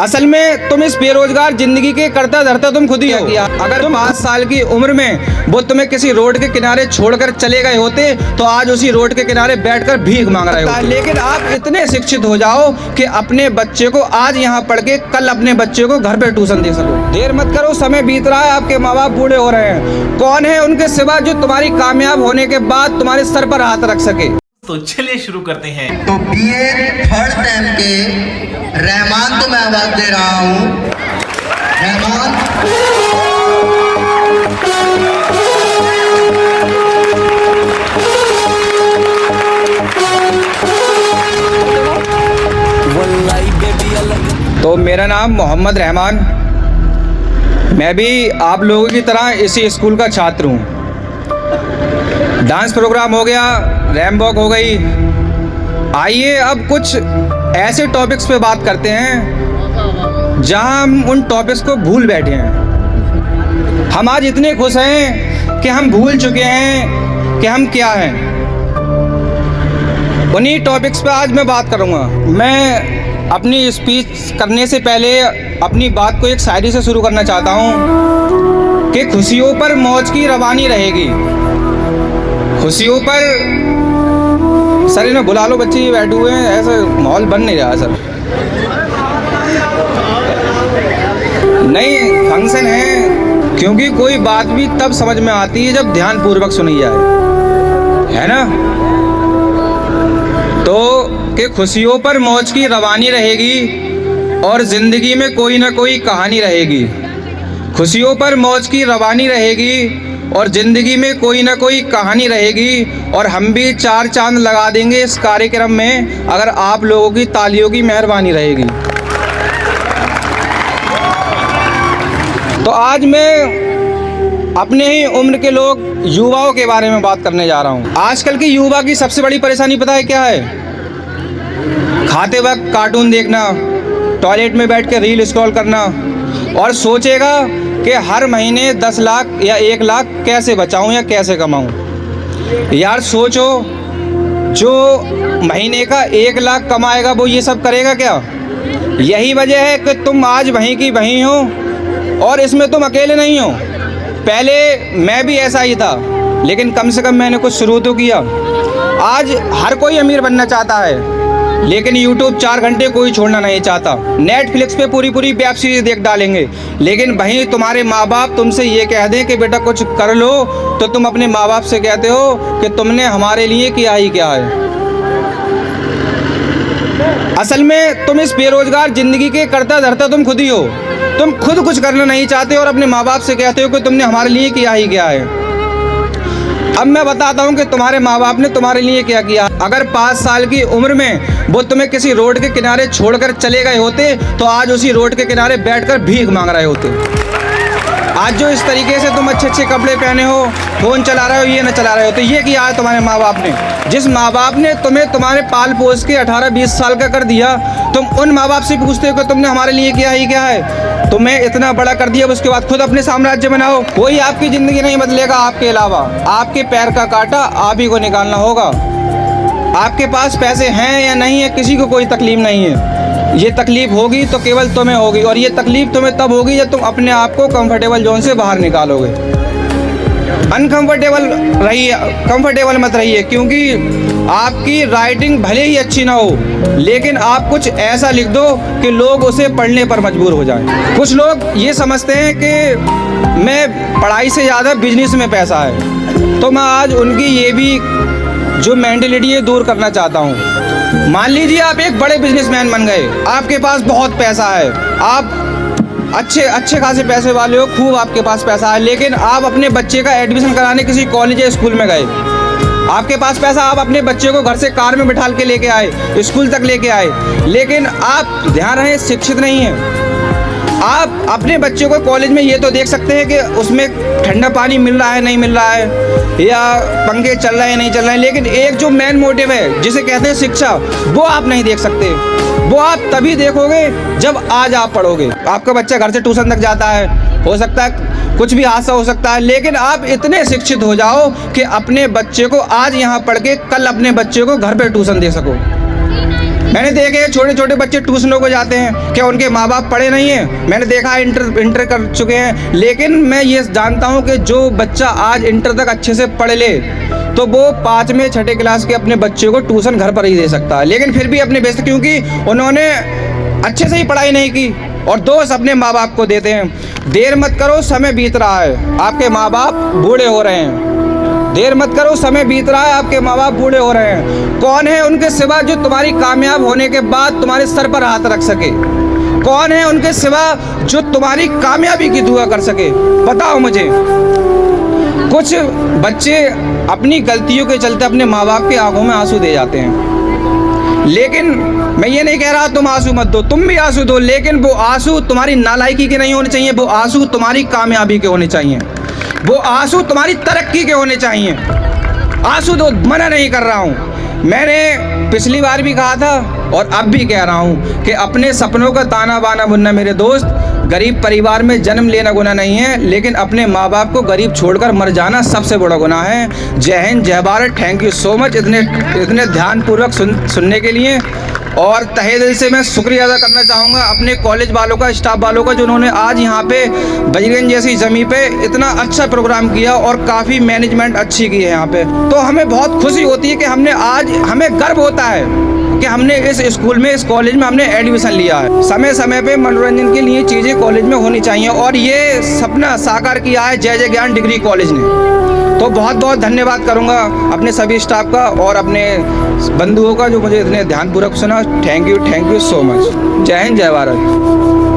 असल में तुम इस बेरोजगार जिंदगी के करता धरता तुम खुद ही हो। अगर तुम 5 साल की उम्र में वो तुम्हें किसी रोड के किनारे छोड़कर चले गए होते तो आज उसी रोड के किनारे बैठकर भीख मांग रहे होते। लेकिन आप इतने शिक्षित हो जाओ कि अपने बच्चे को आज यहाँ पढ़ के कल अपने बच्चे को घर पे ट्यूशन दे सको। देर मत करो, समय बीत रहा है, आपके माँ बाप बूढ़े हो रहे हैं। कौन है उनके सिवा जो तुम्हारी कामयाब होने के बाद तुम्हारे सर पर हाथ रख सके। तो चलिए शुरू करते हैं। तो बीए थर्ड टाइम के रहमान को मैं आवाज दे रहा हूँ। रहमान तो मेरा नाम मोहम्मद रहमान, मैं भी आप लोगों की तरह इसी स्कूल का छात्र हूँ। डांस प्रोग्राम हो गया, रैम वॉक हो गई। आइए अब कुछ ऐसे टॉपिक्स पे बात करते हैं जहां हम उन टॉपिक्स को भूल बैठे हैं। हम आज इतने खुश हैं कि हम भूल चुके हैं कि हम क्या हैं। उन्हीं टॉपिक्स पे आज मैं बात करूंगा। मैं अपनी स्पीच करने से पहले अपनी बात को एक शायरी से शुरू करना चाहता हूं कि खुशियों पर मौज की रवानी रहेगी। खुशियों पर सर इन्हें बुला लो, बच्चे ये बैठे हुए हैं, ऐसा माहौल बन नहीं रहा सर। नहीं, फंक्शन है, क्योंकि कोई बात भी तब समझ में आती है जब ध्यान पूर्वक सुनी जाए, है ना। तो कि खुशियों पर मौज की रवानी रहेगी और जिंदगी में कोई ना कोई कहानी रहेगी। खुशियों पर मौज की रवानी रहेगी और ज़िंदगी में कोई ना कोई कहानी रहेगी और हम भी 4 चांद लगा देंगे इस कार्यक्रम में अगर आप लोगों की तालियों की मेहरबानी रहेगी। तो आज मैं अपने ही उम्र के लोग युवाओं के बारे में बात करने जा रहा हूँ। आजकल के युवा की सबसे बड़ी परेशानी पता है क्या है? खाते वक्त कार्टून देखना, टॉयलेट में बैठ के रील स्क्रॉल करना और सोचेगा कि हर महीने 10 लाख या 1 लाख कैसे बचाऊं या कैसे कमाऊं। यार सोचो, जो महीने का 1 लाख कमाएगा वो ये सब करेगा क्या? यही वजह है कि तुम आज वहीं की वहीं हो और इसमें तुम अकेले नहीं हो। पहले मैं भी ऐसा ही था, लेकिन कम से कम मैंने कुछ शुरू तो किया। आज हर कोई अमीर बनना चाहता है, लेकिन YouTube 4 घंटे कोई छोड़ना नहीं चाहता। नेटफ्लिक्स पे पूरी वेब सीरीज देख डालेंगे, लेकिन वहीं तुम्हारे माँ बाप तुमसे ये कह दें कि बेटा कुछ कर लो, तो तुम अपने माँ बाप से कहते हो कि तुमने हमारे लिए किया ही क्या है। असल में तुम इस बेरोजगार जिंदगी के करता धरता तुम खुद ही हो। तुम खुद कुछ करना नहीं चाहते और अपने माँ बाप से कहते हो कि तुमने हमारे लिए किया ही क्या है। अब मैं बताता हूँ कि तुम्हारे माँ बाप ने तुम्हारे लिए क्या किया। अगर 5 साल की उम्र में वो तुम्हें किसी रोड के किनारे छोड़कर चले गए होते तो आज उसी रोड के किनारे बैठकर भीख मांग रहे होते। आज जो इस तरीके से तुम अच्छे कपड़े पहने हो, फ़ोन चला रहे हो, ये न चला रहे हो, तो ये किया है तुम्हारे माँ बाप ने। जिस माँ बाप ने तुम्हें तुम्हारे पाल पोस के 18-20 साल का कर दिया, तुम उन माँ बाप से पूछते हो कि तुमने हमारे लिए किया ही क्या है। तुम्हें इतना बड़ा कर दिया, उसके बाद खुद अपने साम्राज्य बनाओ। कोई आपकी ज़िंदगी नहीं बदलेगा आपके अलावा। आपके पैर का कांटा आप ही को निकालना होगा। आपके पास पैसे हैं या नहीं है, किसी को कोई तकलीफ नहीं है। ये तकलीफ होगी तो केवल तुम्हें होगी, और ये तकलीफ तुम्हें तब होगी जब तुम अपने आप को कंफर्टेबल जोन से बाहर निकालोगे। अनकंफर्टेबल रहिए, कंफर्टेबल मत रहिए, क्योंकि आपकी राइटिंग भले ही अच्छी ना हो, लेकिन आप कुछ ऐसा लिख दो कि लोग उसे पढ़ने पर मजबूर हो जाएं। कुछ लोग ये समझते हैं कि मैं पढ़ाई से ज़्यादा बिजनेस में पैसा है, तो मैं आज उनकी ये भी जो मेंटलिटी है दूर करना चाहता हूँ। मान लीजिए आप एक बड़े बिजनेसमैन बन गए, आपके पास बहुत पैसा है, आप अच्छे खासे पैसे वाले हो, खूब आपके पास पैसा है, लेकिन आप अपने बच्चे का एडमिशन कराने किसी कॉलेज या स्कूल में गए। आपके पास पैसा, आप अपने बच्चे को घर से कार में बिठाल के लेके आए, स्कूल तक लेके आए, लेकिन आप ध्यान रहे शिक्षित नहीं हैं। आप अपने बच्चे को कॉलेज में ये तो देख सकते हैं कि उसमें ठंडा पानी मिल रहा है नहीं मिल रहा है, या पंखे चल रहे हैं नहीं चल रहे हैं, लेकिन एक जो मेन मोटिव है जिसे कहते हैं शिक्षा, वो आप नहीं देख सकते। वो आप तभी देखोगे जब आज आप पढ़ोगे। आपका बच्चा घर से ट्यूशन तक जाता है, हो सकता है कुछ भी हादसा हो सकता है, लेकिन आप इतने शिक्षित हो जाओ कि अपने बच्चे को आज यहाँ पढ़ के कल अपने बच्चे को घर पे ट्यूशन दे सको। मैंने देखे छोटे छोटे बच्चे ट्यूशनों को जाते हैं, क्या उनके माँ बाप पढ़े नहीं हैं? मैंने देखा है इंटर कर चुके हैं, लेकिन मैं ये जानता हूँ कि जो बच्चा आज इंटर तक अच्छे से पढ़ ले तो वो 5वें 6ठे क्लास के अपने बच्चे को ट्यूशन घर पर ही दे सकता है, लेकिन फिर भी अपने बेस्ट, क्योंकि उन्होंने अच्छे से ही पढ़ाई नहीं की और दोष अपने माँ बाप को देते हैं। देर मत करो, समय बीत रहा है, आपके माँ बाप बूढ़े हो रहे हैं। देर मत करो, समय बीत रहा है, आपके माँ बाप बूढ़े हो रहे हैं। कौन है उनके सिवा जो तुम्हारी कामयाब होने के बाद तुम्हारे सर पर हाथ रख सके? कौन है उनके सिवा जो तुम्हारी कामयाबी की दुआ कर सके? बताओ मुझे। कुछ बच्चे अपनी गलतियों के चलते अपने माँ बाप के आंखों में आंसू दे जाते हैं, लेकिन मैं ये नहीं कह रहा तुम आंसू मत दो, तुम भी आंसू दो, लेकिन वो आंसू तुम्हारी नालायकी के नहीं होने चाहिए, वो आंसू तुम्हारी कामयाबी के होने चाहिए, वो आंसू तुम्हारी तरक्की के होने चाहिए। आंसू दो, मना नहीं कर रहा हूँ। मैंने पिछली बार भी कहा था और अब भी कह रहा हूँ कि अपने सपनों का ताना बाना बुनना मेरे दोस्त, गरीब परिवार में जन्म लेना गुनाह नहीं है, लेकिन अपने माँ बाप को गरीब छोड़कर मर जाना सबसे बड़ा गुनाह है। जय हिंद, जय Bharat. Thank you so much इतने ध्यानपूर्वक सुनने के लिए, और तहे दिल से मैं शुक्रिया अदा करना चाहूँगा अपने कॉलेज वालों का, स्टाफ वालों का, जिन्होंने आज यहाँ पे बजरगंज जैसी ज़मीन पे इतना अच्छा प्रोग्राम किया और काफ़ी मैनेजमेंट अच्छी की है यहाँ पे। तो हमें बहुत खुशी होती है कि हमें गर्व होता है कि हमने इस स्कूल में, इस कॉलेज में हमने एडमिशन लिया है। समय समय पे मनोरंजन के लिए चीज़ें कॉलेज में होनी चाहिए और ये सपना साकार किया है जय जय ज्ञान डिग्री कॉलेज ने। तो बहुत बहुत धन्यवाद करूँगा अपने सभी स्टाफ का और अपने बंधुओं का जो मुझे इतने ध्यानपूर्वक सुना। Thank you so much. जय हिंद, जय भारत।